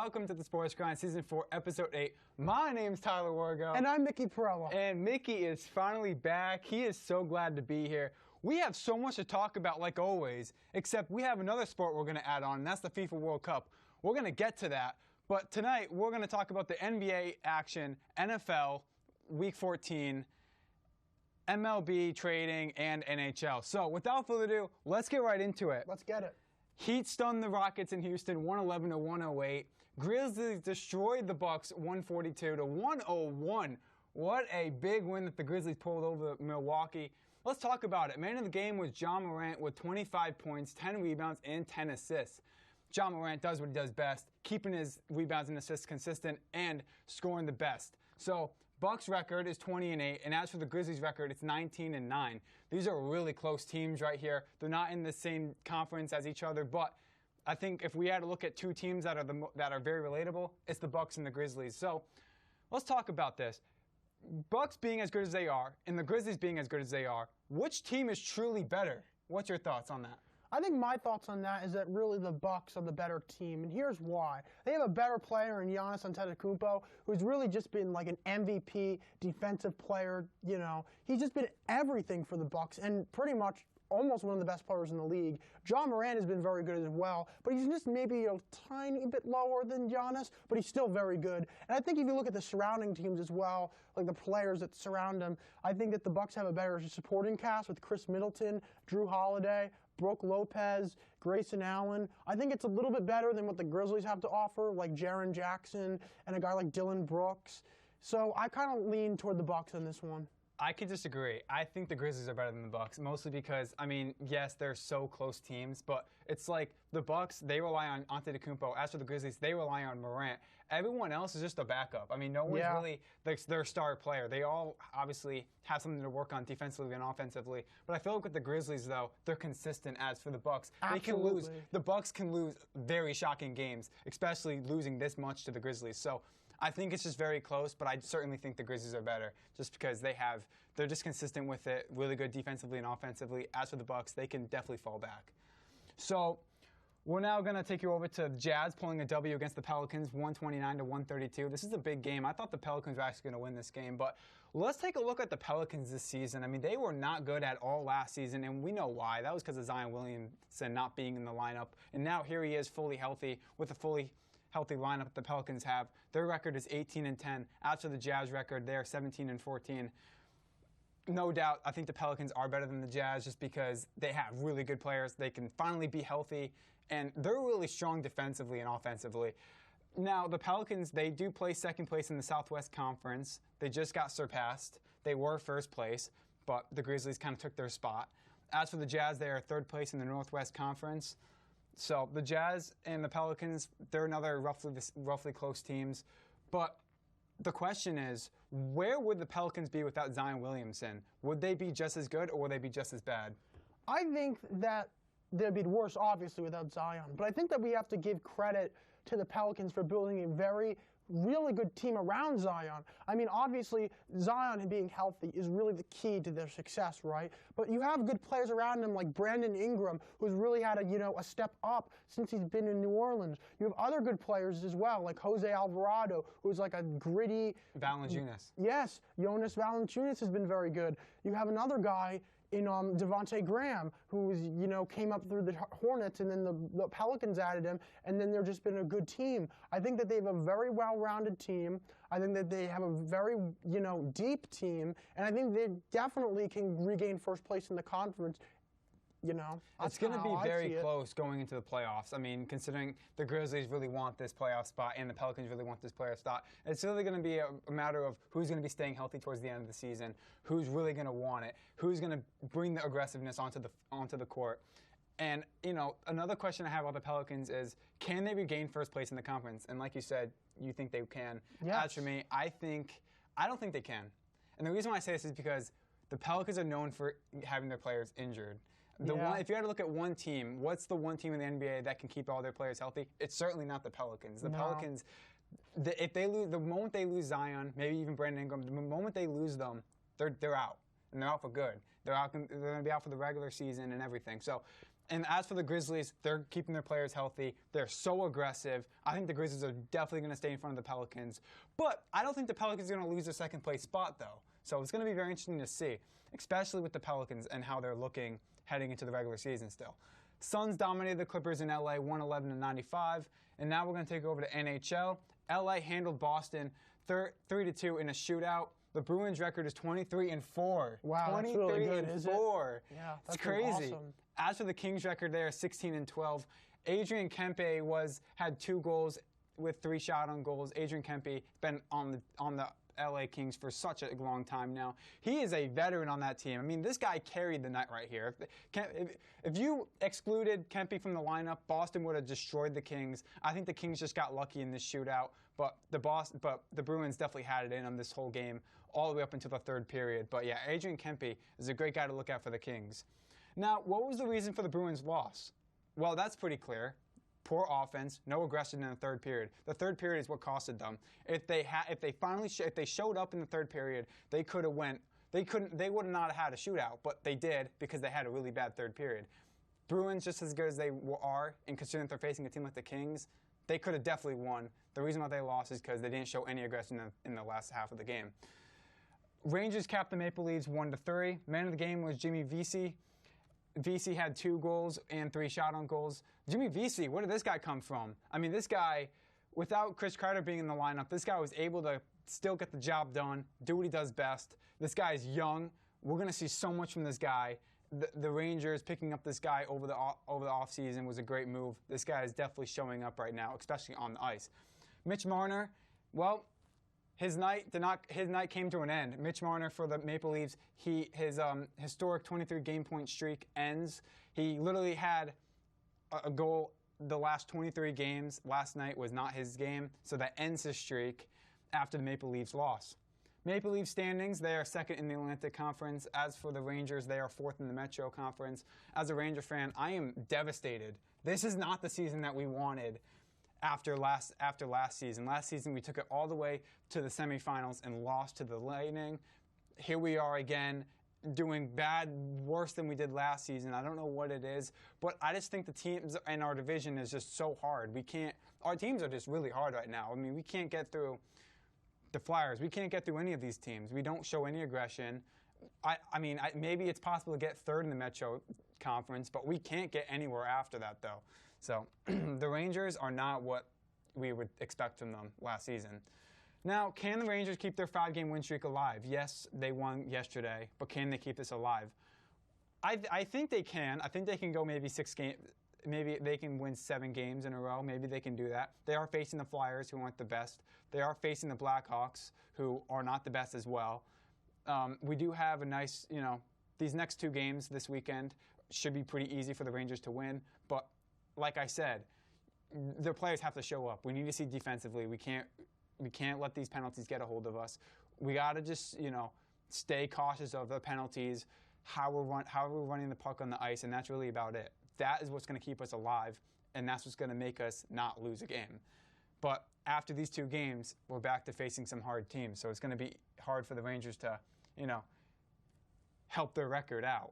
welcome to the Sports Grind Season 4, Episode 8. My name's Tyler Wargo. And I'm Mickey Perella. And Mickey is finally back. He is so glad to be here. We have so much to talk about, like always, except we have another sport we're going to add on, and that's the FIFA World Cup. We're going to get to that. But tonight, we're going to talk about the NBA action, NFL, Week 14, MLB trading, and NHL. So without further ado, let's get right into it. Let's get it. Heat stunned the Rockets in Houston 111-108. Grizzlies destroyed the Bucks 142-101. What a big win that the Grizzlies pulled over Milwaukee. Let's talk about it. Man of the game was Ja Morant with 25 points, 10 rebounds, and 10 assists. Ja Morant does what he does best, keeping his rebounds and assists consistent and scoring the best. So Bucks record is 20-8, and as for the Grizzlies record, it's 19-9. These are really close teams right here. They're not in the same conference as each other, but I think if we had to look at two teams that are very relatable, it's the Bucks and the Grizzlies. So let's talk about this. Bucks being as good as they are, and the Grizzlies being as good as they are, which team is truly better? What's your thoughts on that? I think my thoughts on that is that really the Bucks are the better team, and here's why. They have a better player in Giannis Antetokounmpo, who's really just been like an MVP defensive player. You know, he's just been everything for the Bucks, and pretty much almost one of the best players in the league. Ja Morant has been very good as well, but he's just maybe a tiny bit lower than Giannis, but he's still very good. And I think if you look at the surrounding teams as well, like the players that surround him, I think that the Bucks have a better supporting cast with Chris Middleton, Drew Holiday, Brook Lopez, Grayson Allen. I think it's a little bit better than what the Grizzlies have to offer, like Jaren Jackson and a guy like Dylan Brooks. So I kind of lean toward the Bucks on this one. I could disagree. I think the Grizzlies are better than the Bucks, mostly because, I mean, yes, they're so close teams, but it's like the Bucks, they rely on Antetokounmpo. As for the Grizzlies, they rely on Morant. Everyone else is just a backup. I mean, no one's really their star player. They all obviously have something to work on defensively and offensively. But I feel like with the Grizzlies, though, they're consistent. As for the Bucks, they can lose. The Bucks can lose very shocking games, especially losing this much to the Grizzlies. So I think it's just very close, but I certainly think the Grizzlies are better just because they're just consistent with it, really good defensively and offensively. As for the Bucks, they can definitely fall back. So we're now going to take you over to Jazz pulling a W against the Pelicans, 129-132. This is a big game. I thought the Pelicans were actually going to win this game, but let's take a look at the Pelicans this season. I mean, they were not good at all last season, and we know why. That was because of Zion Williamson not being in the lineup, and now here he is fully healthy with a fully healthy lineup that the Pelicans have. Their record is 18-10. As for the Jazz record, they're 17-14. No doubt, I think the Pelicans are better than the Jazz just because they have really good players. They can finally be healthy, and they're really strong defensively and offensively. Now, the Pelicans, they do play second place in the Southwest Conference. They just got surpassed. They were first place, but the Grizzlies kind of took their spot. As for the Jazz, they are third place in the Northwest Conference. So the Jazz and the Pelicans, they're another roughly close teams. But the question is, where would the Pelicans be without Zion Williamson? Would they be just as good, or would they be just as bad? I think that they'd be worse, obviously, without Zion. But I think that we have to give credit to the Pelicans for building a really good team around Zion. I mean, obviously, Zion being healthy is really the key to their success, right? But you have good players around him like Brandon Ingram, who's really had a step up since he's been in New Orleans. You have other good players as well, like Jose Alvarado, who's like a gritty Valanciunas. Yes, Jonas Valanciunas has been very good. You have another guy in Devontae Graham, who came up through the Hornets, and then the Pelicans added him, and then they've just been a good team. I think that they have a very well-rounded team. I think that they have a very deep team, and I think they definitely can regain first place in the conference. It's going to be very close going into the playoffs. I mean, considering the Grizzlies really want this playoff spot and the Pelicans really want this playoff spot, it's really going to be a matter of who's going to be staying healthy towards the end of the season, who's really going to want it, who's going to bring the aggressiveness onto the court. And, another question I have about the Pelicans is, can they regain first place in the conference? And like you said, you think they can. Yes. As for me, I don't think they can. And the reason why I say this is because the Pelicans are known for having their players injured. If you had to look at one team, what's the one team in the NBA that can keep all their players healthy? It's certainly not the Pelicans. The Pelicans, if they lose, the moment they lose Zion, maybe even Brandon Ingram, the moment they lose them, they're out. And they're out for good. They're going to be out for the regular season and everything. So And as for the Grizzlies, they're keeping their players healthy. They're so aggressive. I think the Grizzlies are definitely going to stay in front of the Pelicans. But I don't think the Pelicans are going to lose their second place spot, though. So it's going to be very interesting to see, especially with the Pelicans and how they're looking heading into the regular season still. Suns dominated the Clippers in LA 111-95. And now we're going to take over to NHL. LA handled Boston 3-2 in a shootout. The Bruins record is 23-4. Wow, that's really good, isn't it? Yeah, that's it's crazy. Awesome. As for the Kings record, they are 16-12. Adrian Kempe had 2 goals with 3 shot on goals. Adrian Kempe been on the LA Kings for such a long time now. He is a veteran on that team. I mean, this guy carried the night right here. If you excluded Kempe from the lineup, Boston would have destroyed the Kings. I think the Kings just got lucky in this shootout, but the Bruins definitely had it in them this whole game, all the way up until the third period. But yeah, Adrian Kempe is a great guy to look at for the Kings. Now, what was the reason for the Bruins' loss? Well, that's pretty clear. Poor offense, no aggression in the third period. The third period is what costed them. If they showed up in the third period, they would have not had a shootout, but they did because they had a really bad third period. Bruins, just as good as they are, and considering they're facing a team like the Kings, they could have definitely won. The reason why they lost is because they didn't show any aggression in the last half of the game. Rangers capped the Maple Leafs 1-3. Man of the game was Jimmy Vesey. Vesey had 2 goals and 3 shot on goals. Jimmy Vesey, where did this guy come from? I mean, this guy, without Chris Kreider being in the lineup, this guy was able to still get the job done, do what he does best. This guy is young. We're going to see so much from this guy. The Rangers picking up this guy over the offseason was a great move. This guy is definitely showing up right now, especially on the ice. Mitch Marner, well, his night came to an end. Mitch Marner for the Maple Leafs, his historic 23 game point streak ends. He literally had a goal the last 23 games. Last night was not his game, so that ends his streak after the Maple Leafs loss. Maple Leafs standings, they are second in the Atlantic Conference. As for the Rangers, they are fourth in the Metro Conference. As a Ranger fan, I am devastated. This is not the season that we wanted. After last season. Last season, we took it all the way to the semifinals and lost to the Lightning. Here we are again, doing worse than we did last season. I don't know what it is, but I just think the teams in our division is just so hard. Our teams are just really hard right now. I mean, we can't get through the Flyers. We can't get through any of these teams. We don't show any aggression. Maybe it's possible to get third in the Metro Conference, but we can't get anywhere after that, though. So the Rangers are not what we would expect from them last season. Now, can the Rangers keep their 5-game win streak alive? Yes, they won yesterday, but can they keep this alive? I think they can. I think they can go maybe 6 games. Maybe they can win 7 games in a row. Maybe they can do that. They are facing the Flyers, who aren't the best. They are facing the Blackhawks, who are not the best as well. We do have a nice, these next 2 games this weekend should be pretty easy for the Rangers to win, but like I said, the players have to show up. We need to see defensively. We can't let these penalties get a hold of us. We got to just, stay cautious of the penalties, how we're running the puck on the ice, and that's really about it. That is what's going to keep us alive, and that's what's going to make us not lose a game. But after these 2 games, we're back to facing some hard teams, so it's going to be hard for the Rangers to, help their record out.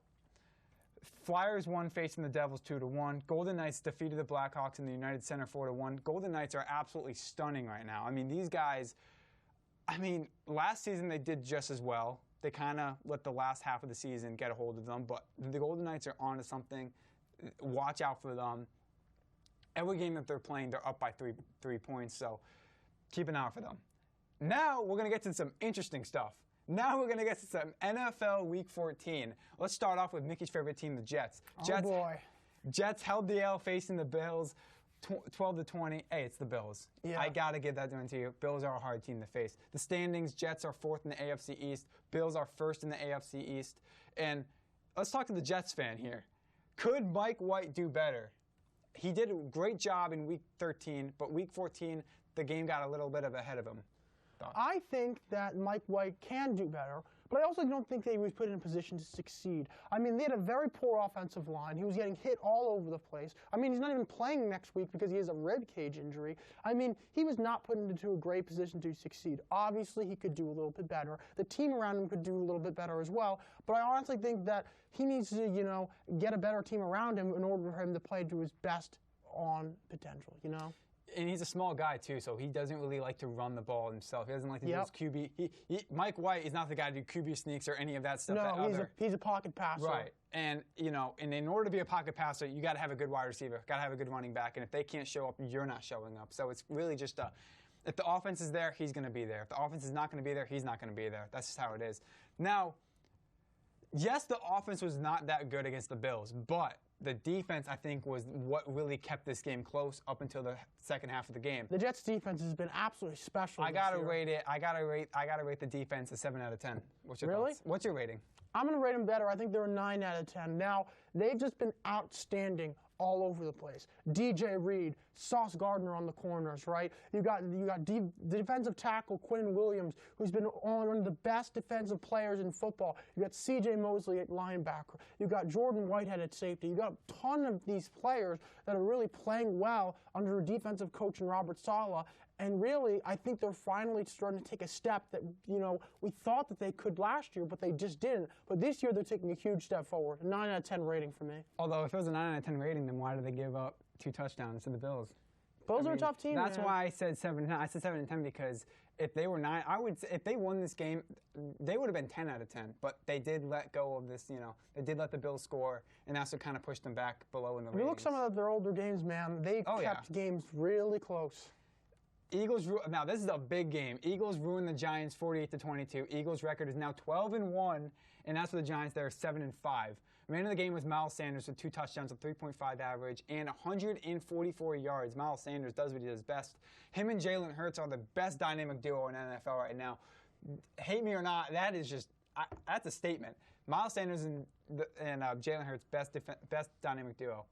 Flyers won facing the Devils 2-1. Golden Knights defeated the Blackhawks in the United Center 4-1. Golden Knights are absolutely stunning right now. I mean, these guys, last season they did just as well. They kind of let the last half of the season get a hold of them, but the Golden Knights are onto something. Watch out for them. Every game that they're playing, they're up by three points, so keep an eye out for them. Now we're going to get to some interesting stuff. Now we're going to get to some NFL Week 14. Let's start off with Mickey's favorite team, the Jets. Oh, boy. Jets held the L facing the Bills 12-20. Hey, it's the Bills. Yeah. I got to give that one to you. Bills are a hard team to face. The standings, Jets are 4th in the AFC East. Bills are 1st in the AFC East. And let's talk to the Jets fan here. Could Mike White do better? He did a great job in Week 13, but Week 14, the game got a little bit ahead of him. I think that Mike White can do better, but I also don't think that he was put in a position to succeed. I mean, they had a very poor offensive line. He was getting hit all over the place. I mean, he's not even playing next week because he has a rib cage injury. I mean, he was not put into a great position to succeed. Obviously, he could do a little bit better. The team around him could do a little bit better as well, but I honestly think that he needs to, you know, get a better team around him in order for him to play to his best on potential, you know? And he's a small guy, too, so he doesn't really like to run the ball himself. He doesn't like to do his QB. Mike White is not the guy to do QB sneaks or any of that stuff. No, he's a pocket passer. Right. And, you know, and in order to be a pocket passer, you got to have a good wide receiver, got to have a good running back. And if they can't show up, you're not showing up. So it's really just if the offense is there, he's going to be there. If the offense is not going to be there, he's not going to be there. That's just how it is. Now, yes, the offense was not that good against the Bills, but the defense, I think, was what really kept this game close up until the second half of the game. The Jets' defense has been absolutely special. I gotta rate it. I gotta rate the defense a 7 out of 10. What's your thoughts? What's your rating? I'm gonna rate them better. I think they're a 9 out of 10. Now, they've just been outstanding all over the place. DJ Reed, Sauce Gardner on the corners, right? You got the defensive tackle Quinn Williams, who's been one of the best defensive players in football. You got C.J. Mosley at linebacker. You got Jordan Whitehead at safety. You got a ton of these players that are really playing well under a defensive coach in Robert Saleh. And really, I think they're finally starting to take a step that, you know, we thought that they could last year, but they just didn't. But this year, they're taking a huge step forward. A 9 out of 10 rating for me. Although, if it was a 9 out of 10 rating, then why did they give up 2 touchdowns to the Bills? Bills are a tough team, That's man. why I said 7 out of 10. I said 7 out of 10 because if they were 9, I would say if they won this game, they would have been 10 out of 10. But they did let go of this, you know, they did let the Bills score, and that's what kind of pushed them back below in the ratings. You look at some of their older games, man. They kept games really close. Eagles, now this is a big game. Eagles ruined the Giants 48-22. Eagles' record is now 12-1, and that's for the Giants. They're 7-5. Man of the game was Miles Sanders with 2 touchdowns, a 3.5 average, and 144 yards. Miles Sanders does what he does best. Him and Jalen Hurts are the best dynamic duo in NFL right now. Hate me or not, that is just that's a statement. Miles Sanders and Jalen Hurts best dynamic duo.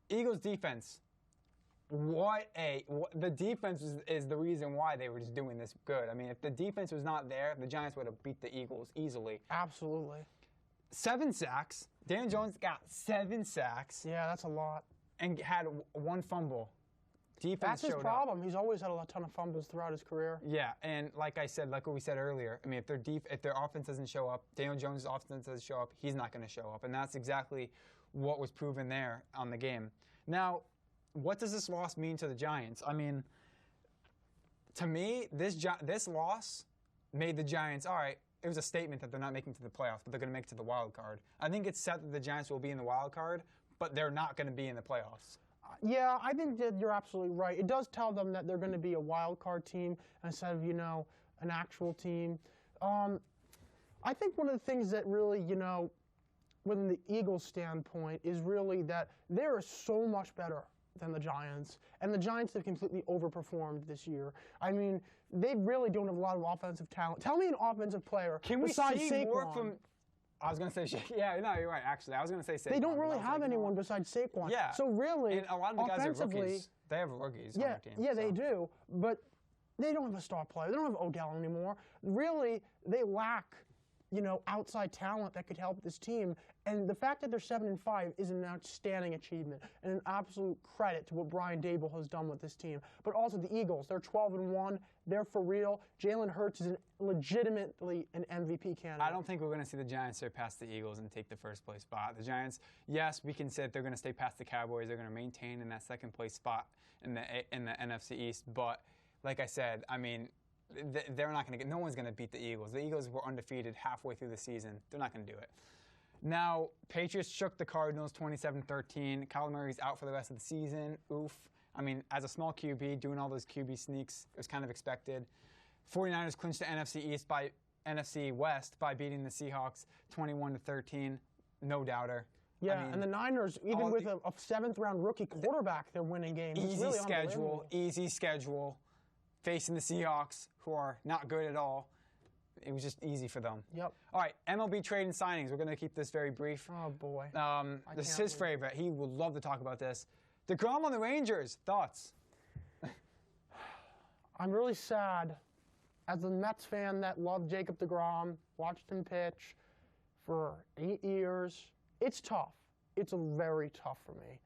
Eagles defense. The defense is the reason why they were just doing this good. I mean, if the defense was not there, the Giants would have beat the Eagles easily. Absolutely. 7 sacks. Dan Jones got 7 sacks. Yeah, that's a lot. And had 1 fumble. Defense That's his showed problem. up. He's always had a ton of fumbles throughout his career. Yeah, and like I said, like what we said earlier, I mean, if their offense doesn't show up, Daniel Jones' offense doesn't show up, he's not going to show up. And that's exactly what was proven there on the game. Now, what does this loss mean to the Giants? I mean, to me, this loss made the Giants, all right, it was a statement that they're not making it to the playoffs, but they're going to make it to the wild card. I think it's set that the Giants will be in the wild card, but they're not going to be in the playoffs. Yeah, I think that you're absolutely right. It does tell them that they're going to be a wild card team instead of, you know, an actual team. I think one of the things that really, you know, within the Eagles' standpoint is really that they're so much better than the Giants, and the Giants have completely overperformed this year. I mean, they really don't have a lot of offensive talent. Tell me an offensive player besides Saquon. More from? I was going to say, yeah, no, you're right, actually. I was going to say Saquon. They don't really have anyone besides Saquon. Yeah. So really, and a lot of the guys are rookies. They have rookies on their team. Yeah, they do, but they don't have a star player. They don't have Odell anymore. Really, they lack, you know, outside talent that could help this team. And the fact that they're 7-5 is an outstanding achievement and an absolute credit to what Brian Daboll has done with this team. But also the Eagles, they're 12-1. They're for real. Jalen Hurts is legitimately an MVP candidate. I don't think we're going to see the Giants surpass the Eagles and take the first place spot. The Giants, yes, we can say they're going to stay past the Cowboys. They're going to maintain in that second place spot in the NFC East. But like I said, I mean, they're not going to get. No one's going to beat the Eagles. The Eagles were undefeated halfway through the season. They're not going to do it. Now, Patriots shook the Cardinals 27-13. Kyler Murray's out for the rest of the season. Oof. I mean, as a small QB, doing all those QB sneaks, it was kind of expected. 49ers clinched the NFC West by beating the Seahawks 21-13. No doubter. Yeah, I mean, and the Niners, even with a 7th-round rookie quarterback, they're winning games. Easy schedule. Facing the Seahawks, who are not good at all. It was just easy for them. Yep. All right, MLB trade and signings. We're going to keep this very brief. Oh, boy. This is his favorite. He would love to talk about this. DeGrom on the Rangers. Thoughts? I'm really sad. As a Mets fan that loved Jacob DeGrom, watched him pitch for 8 years. It's tough. It's very tough for me.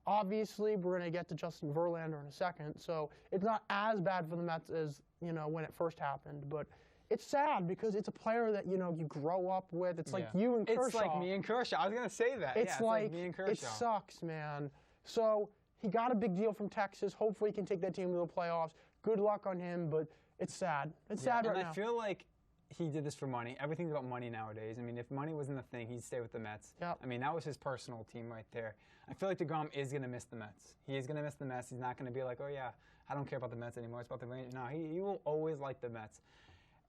Obviously, we're going to get to Justin Verlander in a second, so it's not as bad for the Mets as, when it first happened, but it's sad because it's a player that, you grow up with. It's like you and Kershaw. It's like me and Kershaw. I was going to say that. It's like me and Kershaw. It sucks, man. So he got a big deal from Texas. Hopefully he can take that team to the playoffs. Good luck on him, but it's sad. It's sad right now. And I feel like he did this for money. Everything's about money nowadays. I mean, if money wasn't a thing, he'd stay with the Mets. Yep. I mean, that was his personal team right there. I feel like DeGrom is going to miss the Mets. He is going to miss the Mets. He's not going to be like, oh, yeah, I don't care about the Mets anymore. It's about the Rangers. No, he will always like the Mets.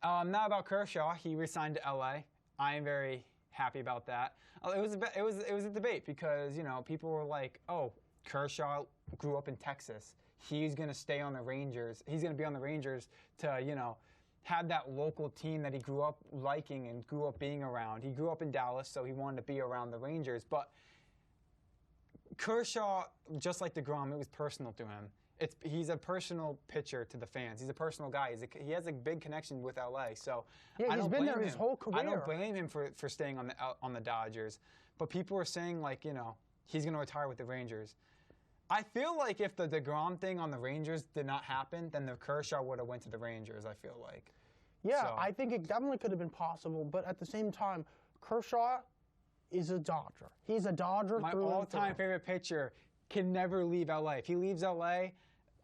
Now about Kershaw. He resigned to L.A. I am very happy about that. It was a debate because, people were like, oh, Kershaw grew up in Texas. He's going to stay on the Rangers. He's going to be on the Rangers to, have that local team that he grew up liking and grew up being around. He grew up in Dallas, so he wanted to be around the Rangers. But Kershaw, just like DeGrom, it was personal to him. He's a personal pitcher to the fans. He's a personal guy. He has a big connection with LA. So he's been there his whole career. I don't blame him for staying on the Dodgers. But people are saying he's going to retire with the Rangers. I feel like if the DeGrom thing on the Rangers did not happen, then the Kershaw would have went to the Rangers, I feel like. Yeah, so. I think it definitely could have been possible. But at the same time, Kershaw is a Dodger. He's a Dodger My through all-time favorite pitcher can never leave L.A. If he leaves L.A.,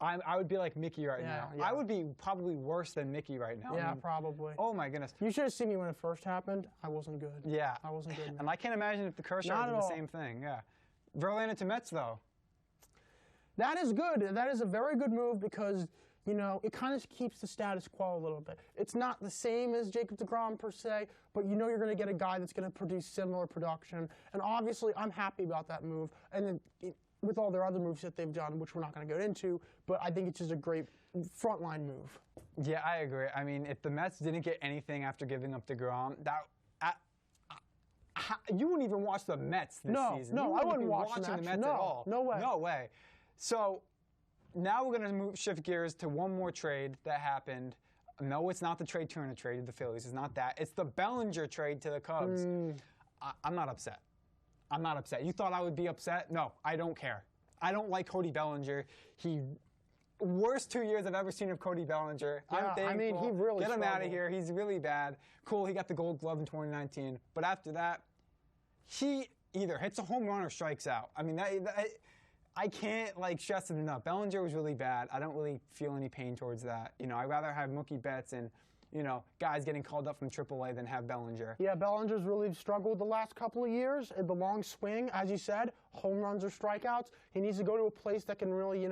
I would be like Mickey right now. Yeah. I would be probably worse than Mickey right now. Yeah, probably. Oh, my goodness. You should have seen me when it first happened. I wasn't good. Yeah. I wasn't good, man. And I can't imagine if the Kershaw did the same thing. Yeah. Verlander to Mets, though. That is good. That is a very good move because, it kind of keeps the status quo a little bit. It's not the same as Jacob deGrom per se, but you're going to get a guy that's going to produce similar production. And obviously, I'm happy about that move. And then with all their other moves that they've done, which we're not going to go into, but I think it's just a great frontline move. Yeah, I agree. I mean, if the Mets didn't get anything after giving up deGrom, you wouldn't even watch the Mets this season. No, I wouldn't watch the Mets at all. No way. No way. So now we're going to shift gears to one more trade that happened. No, it's not the Trey Turner trade to the Phillies. It's not that. It's the Bellinger trade to the Cubs. I'm not upset. I'm not upset. You thought I would be upset? No, I don't care. I don't like Cody Bellinger. Worst 2 years I've ever seen of Cody Bellinger. Yeah, I'm thankful. I mean, he really Get him out of struggled. here. He's really bad. Cool, he got the Gold Glove in 2019. But after that, he either hits a home run or strikes out. I mean, I can't stress it enough. Bellinger was really bad. I don't really feel any pain towards that. I'd rather have Mookie Betts and guys getting called up from AAA than have Bellinger. Yeah, Bellinger's really struggled the last couple of years. The long swing, as you said, home runs or strikeouts. He needs to go to a place that can really,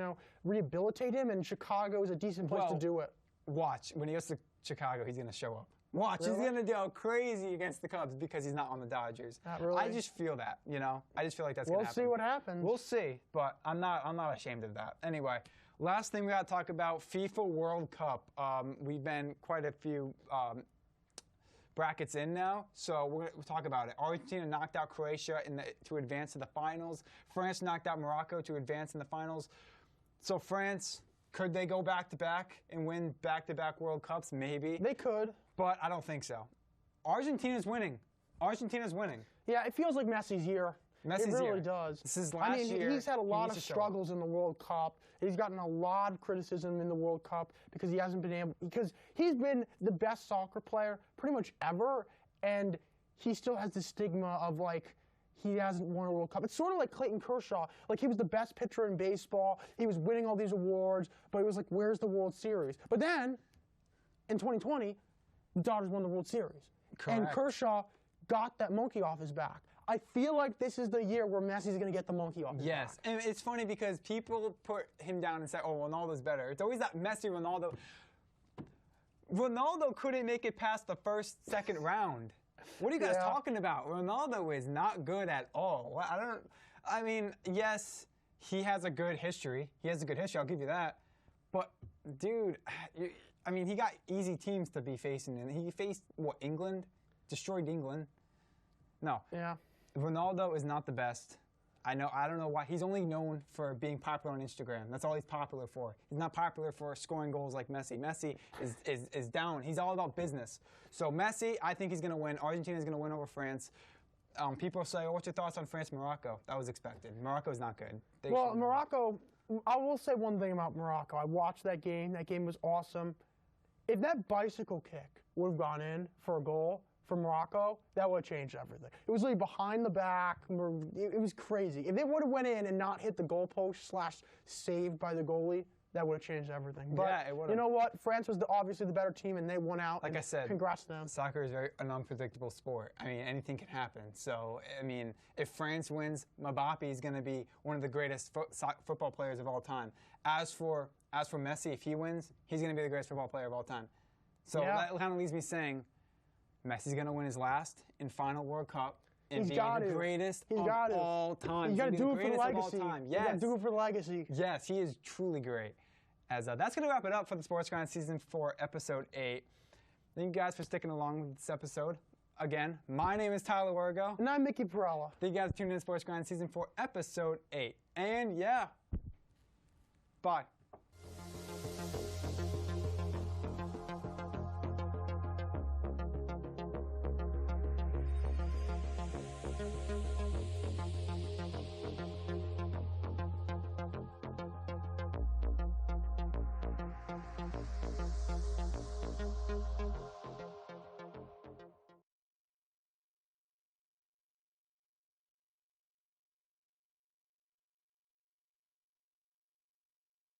rehabilitate him, and Chicago is a decent place to do it. Watch. When he goes to Chicago, he's going to show up. Watch. Really? He's going to go crazy against the Cubs because he's not on the Dodgers. Not really. I just feel that, I just feel like that's going to happen. We'll see what happens. We'll see, but I'm not ashamed of that. Anyway, last thing we got to talk about, FIFA World Cup. We've been quite a few brackets in now, so we'll talk about it. Argentina knocked out Croatia to advance to the finals. France knocked out Morocco to advance in the finals. So France, could they go back-to-back and win back-to-back World Cups? Maybe. They could. But I don't think so. Argentina's winning. Argentina's winning. Yeah, it feels like Messi's year. Messi's it really year. does. This is last year. He's had a lot of struggles in the World Cup. He's gotten a lot of criticism in the World Cup because he hasn't been able, because he's been the best soccer player pretty much ever, and he still has the stigma of he hasn't won a World Cup. It's sort of like Clayton Kershaw. He was the best pitcher in baseball. He was winning all these awards, but it was where's the World Series? But then, in 2020, the Dodgers won the World Series. Correct. And Kershaw got that monkey off his back. I feel like this is the year where Messi's going to get the monkey off his back. Yes, and it's funny because people put him down and say, oh, Ronaldo's better. It's always that Messi, Ronaldo. Ronaldo couldn't make it past the second round. What are you guys talking about? Ronaldo is not good at all. I mean, yes, he has a good history. I'll give you that. But, dude, he got easy teams to be facing. And he faced, England? Destroyed England. No. Yeah. Ronaldo is not the best. I don't know why. He's only known for being popular on Instagram. That's all he's popular for. He's not popular for scoring goals like Messi. Messi is down. He's all about business. So Messi, I think he's going to win. Argentina's going to win over France. People say, what's your thoughts on France-Morocco? That was expected. Morocco's not good. Well, Morocco, I will say one thing about Morocco. I watched that game. That game was awesome. If that bicycle kick would have gone in for a goal for Morocco, that would have changed everything. It was like behind the back. It was crazy. If they would have went in and not hit the goalpost / saved by the goalie, that would have changed everything. But yeah, it would have. You know what? France was obviously the better team, and they won out. Like I said, congrats to them. Soccer is an unpredictable sport. I mean, anything can happen. So, I mean, if France wins, Mbappe is going to be one of the greatest football players of all time. As for Messi, if he wins, he's going to be the greatest football player of all time. So that kind of leaves me saying, Messi's going to win his last and final World Cup and be the greatest of all time. He's got to do it for the legacy. Yes. He's got to do it for the legacy. Yes, he is truly great. That's going to wrap it up for the Sports Grind Season 4, Episode 8. Thank you guys for sticking along with this episode. Again, my name is Tyler Wergo. And I'm Mickey Perella. Thank you guys for tuning in to Sports Grind Season 4, Episode 8. And yeah, bye.